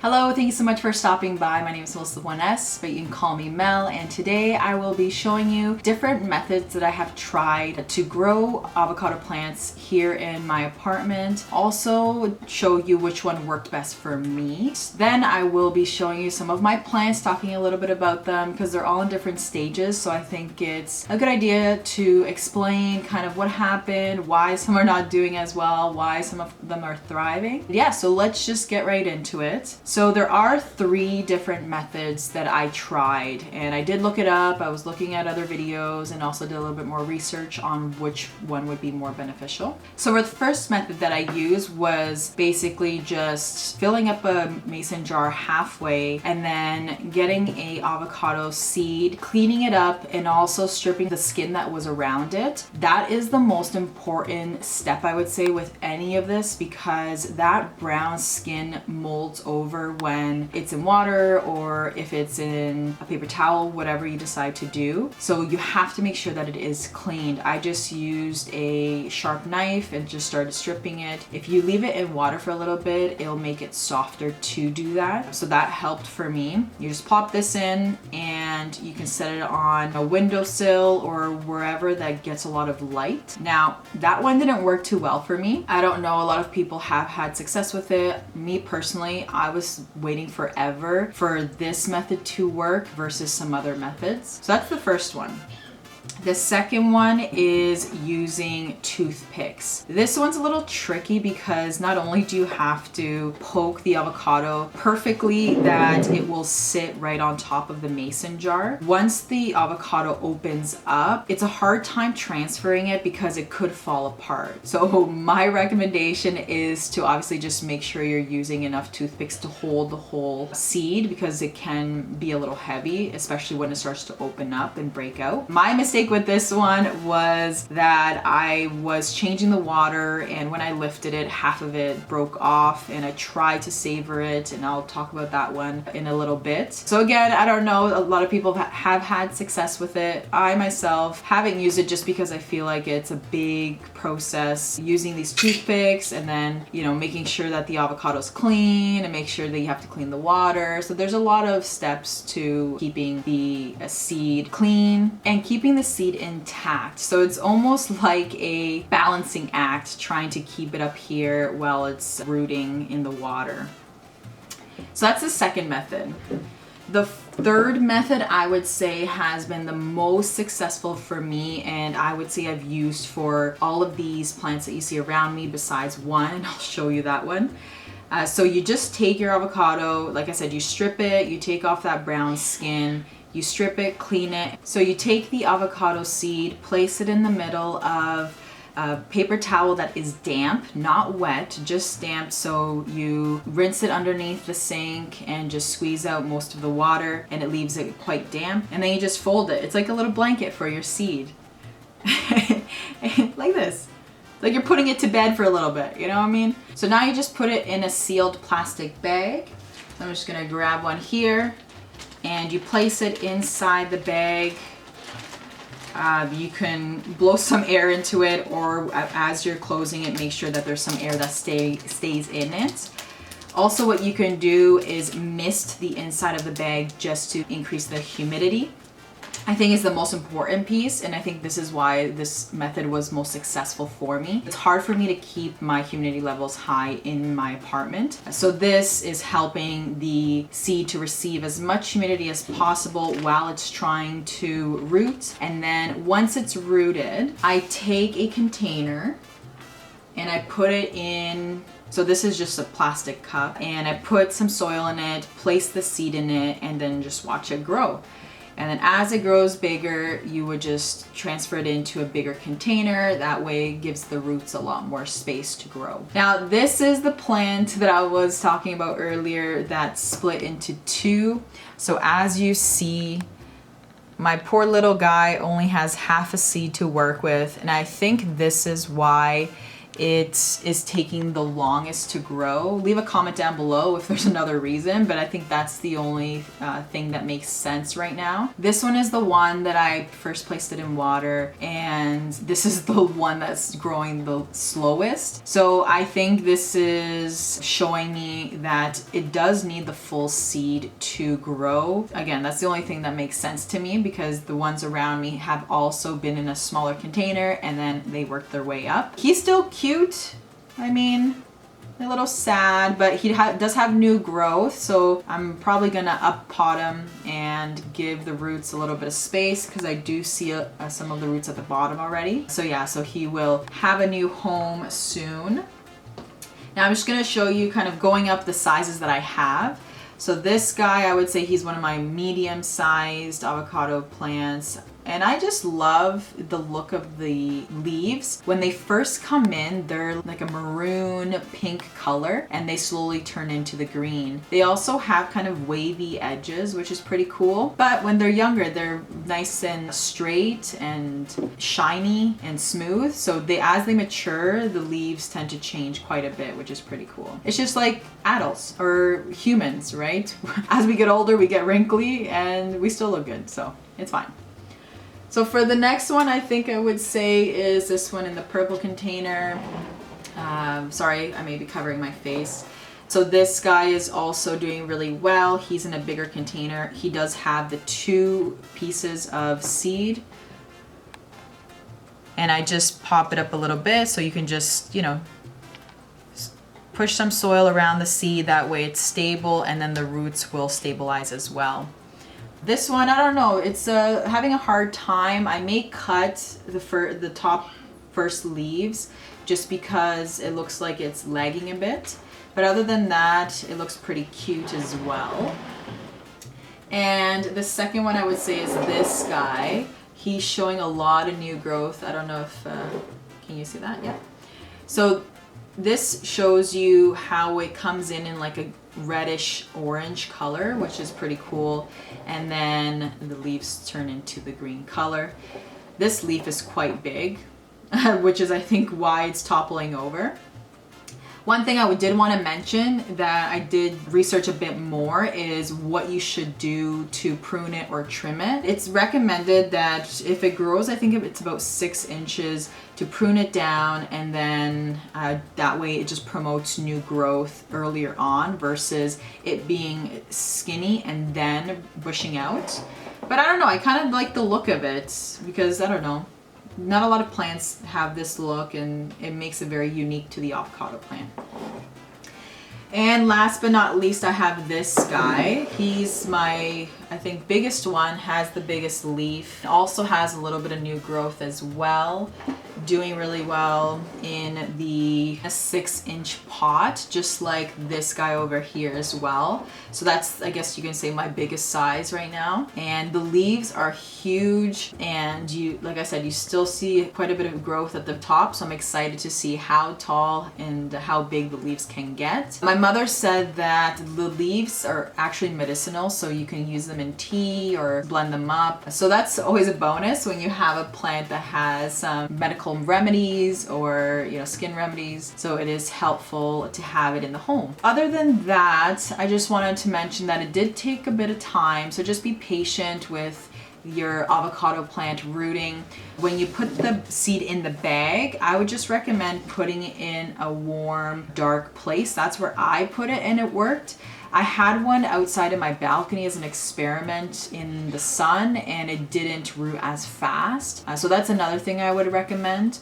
Hello, thank you so much for stopping by. My name is Melissa1S, but you can call me Mel, and today I will be showing you different methods that I have tried to grow avocado plants here in my apartment. Also show you which one worked best for me. Then I will be showing you some of my plants, talking a little bit about them because they're all in different stages, so I think it's a good idea to explain kind of what happened, why some are not doing as well, why some of them are thriving. Yeah, so let's just get right into it. So there are 3 different methods that I tried, and I did look it up. I was looking at other videos and also did a little bit more research on which one would be more beneficial. So for the first method that I used was basically just filling up a mason jar halfway and then getting a avocado seed, cleaning it up, and also stripping the skin that was around it. That is the most important step, I would say, with any of this, because that brown skin molds over when it's in water or if it's in a paper towel, whatever you decide to do. So you have to make sure that it is cleaned. I just used a sharp knife and just started stripping it. If you leave it in water for a little bit, it'll make it softer to do that. So that helped for me. You just pop this in and you can set it on a windowsill or wherever that gets a lot of light. Now, that one didn't work too well for me. I don't know, a lot of people have had success with it. Me personally, I was waiting forever for this method to work versus some other methods. So that's the first one. The second one is using toothpicks. This one's a little tricky because not only do you have to poke the avocado perfectly that it will sit right on top of the mason jar. Once the avocado opens up, it's a hard time transferring it because it could fall apart. So my recommendation is to obviously just make sure you're using enough toothpicks to hold the whole seed, because it can be a little heavy, especially when it starts to open up and break out. My mistake with this one was that I was changing the water, and when I lifted it, half of it broke off, and I tried to savor it, and I'll talk about that one in a little bit. So again, I don't know, a lot of people have had success with it. I myself haven't used it just because I feel like it's a big process using these toothpicks and then, you know, making sure that the avocado is clean and make sure that you have to clean the water. So there's a lot of steps to keeping the seed clean and keeping the seed intact. So it's almost like a balancing act, trying to keep it up here while it's rooting in the water. So that's the second method. The third method, I would say, has been the most successful for me, and I would say I've used for all of these plants that you see around me besides one, and I'll show you that one. So you just take your avocado, like I said, you strip it, you take off that brown skin, you strip it, clean it. So you take the avocado seed, place it in the middle of a paper towel that is damp, not wet, just damp. So you rinse it underneath the sink and just squeeze out most of the water, and it leaves it quite damp. And then you just fold it. It's like a little blanket for your seed. Like this. Like you're putting it to bed for a little bit, you know what I mean? So now you just put it in a sealed plastic bag. So I'm just gonna grab one here, and you place it inside the bag. You can blow some air into it, or as you're closing it, make sure that there's some air that stays in it. Also, what you can do is mist the inside of the bag just to increase the humidity. I think is the most important piece, and I think this is why this method was most successful for me. It's hard for me to keep my humidity levels high in my apartment. So this is helping the seed to receive as much humidity as possible while it's trying to root. And then once it's rooted, I take a container and I put it in. So this is just a plastic cup, and I put some soil in it, place the seed in it, and then just watch it grow. And then as it grows bigger, you would just transfer it into a bigger container. That way it gives the roots a lot more space to grow. Now, this is the plant that I was talking about earlier that's split into 2. So as you see, my poor little guy only has half a seed to work with. And I think this is why it is taking the longest to grow. Leave a comment down below if there's another reason, but I think that's the only thing that makes sense right now. This one is the one that I first placed it in water, and this is the one that's growing the slowest. So I think this is showing me that it does need the full seed to grow. Again, that's the only thing that makes sense to me, because the ones around me have also been in a smaller container and then they worked their way up. He's still cute. I mean, a little sad, but he does have new growth, so I'm probably gonna up pot him and give the roots a little bit of space, because I do see some of the roots at the bottom already. So yeah, so he will have a new home soon. Now I'm just gonna show you kind of going up the sizes that I have. So this guy, I would say he's one of my medium-sized avocado plants. And I just love the look of the leaves. When they first come in, they're like a maroon pink color, and they slowly turn into the green. They also have kind of wavy edges, which is pretty cool. But when they're younger, they're nice and straight and shiny and smooth. So as they mature, the leaves tend to change quite a bit, which is pretty cool. It's just like adults or humans, right? As we get older, we get wrinkly and we still look good, so it's fine. So for the next one, I think I would say is this one in the purple container. Sorry, I may be covering my face. So this guy is also doing really well. He's in a bigger container. He does have the 2 pieces of seed. And I just pop it up a little bit so you can just, you know, push some soil around the seed. That way it's stable, and then the roots will stabilize as well. This one, I don't know, it's having a hard time. I may cut the top first leaves just because it looks like it's lagging a bit. But other than that, it looks pretty cute as well. And the second one I would say is this guy. He's showing a lot of new growth. I don't know if, can you see that? Yeah. So this shows you how it comes in like a reddish orange color, which is pretty cool, and then the leaves turn into the green color. This leaf is quite big, which is I think why it's toppling over. One thing I did want to mention that I did research a bit more is what you should do to prune it or trim it. It's recommended that if it grows, I think it's about 6 inches, to prune it down, and then that way it just promotes new growth earlier on versus it being skinny and then bushing out. But I don't know, I kind of like the look of it because I don't know, not a lot of plants have this look, and it makes it very unique to the avocado plant. And last but not least, I have this guy. He's my, I think, biggest one, has the biggest leaf. Also has a little bit of new growth as well. Doing really well in the 6-inch pot, just like this guy over here as well. So that's, I guess you can say, my biggest size right now. And the leaves are huge, and you, like I said, you still see quite a bit of growth at the top. So I'm excited to see how tall and how big the leaves can get. My mother said that the leaves are actually medicinal, so you can use them in tea or blend them up. So that's always a bonus when you have a plant that has some medical remedies or, you know, skin remedies. So it is helpful to have it in the home. Other than that, I just wanted to mention that it did take a bit of time, so just be patient with your avocado plant rooting. When you put the seed in the bag, I would just recommend putting it in a warm, dark place. That's where I put it, and it worked. I had one outside of my balcony as an experiment in the sun, and it didn't root as fast. So that's another thing I would recommend.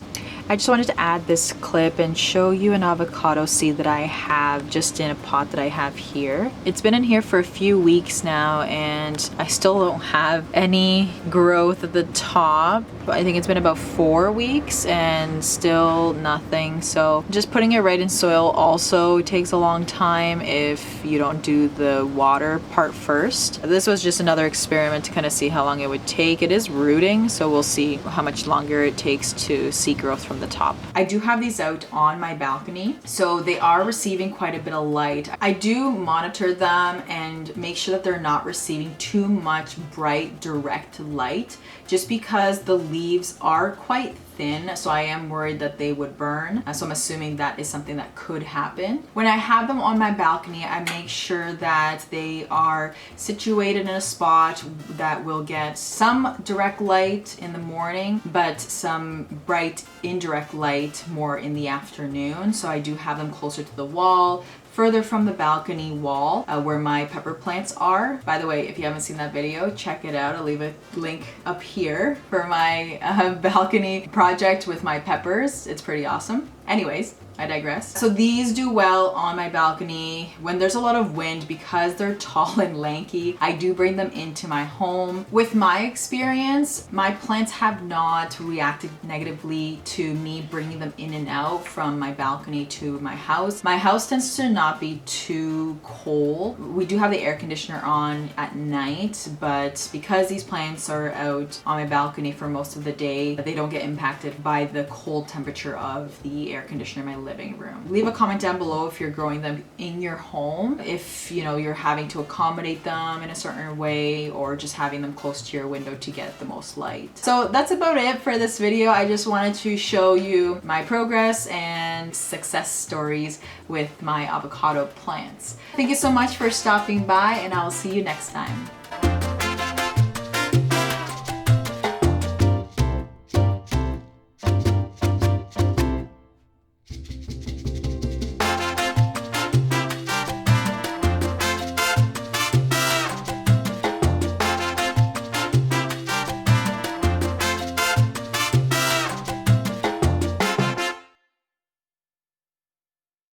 I just wanted to add this clip and show you an avocado seed that I have just in a pot that I have here. It's been in here for a few weeks now, and I still don't have any growth at the top. I think it's been about 4 weeks and still nothing. So just putting it right in soil also takes a long time if you don't do the water part first. This was just another experiment to kind of see how long it would take. It is rooting, so we'll see how much longer it takes to see growth from the top. I do have these out on my balcony, so they are receiving quite a bit of light. I do monitor them and make sure that they're not receiving too much bright direct light, just because the leaves are quite thin, so I am worried that they would burn. So I'm assuming that is something that could happen. When I have them on my balcony, I make sure that they are situated in a spot that will get some direct light in the morning, but some bright indirect light more in the afternoon. So I do have them closer to the wall, further from the balcony wall where my pepper plants are. By the way, if you haven't seen that video, check it out. I'll leave a link up here for my balcony project with my peppers. It's pretty awesome. Anyways, I digress. So these do well on my balcony when there's a lot of wind. Because they're tall and lanky, I do bring them into my home. With my experience, my plants have not reacted negatively to me bringing them in and out from my balcony to my house. My house tends to not be too cold. We do have the air conditioner on at night, but because these plants are out on my balcony for most of the day, they don't get impacted by the cold temperature of the air conditioner in my living room. Leave a comment down below if you're growing them in your home, if you're having to accommodate them in a certain way, or just having them close to your window to get the most light. So that's about it for this video. I just wanted to show you my progress and success stories with my avocado plants. Thank you so much for stopping by, and I will see you next time.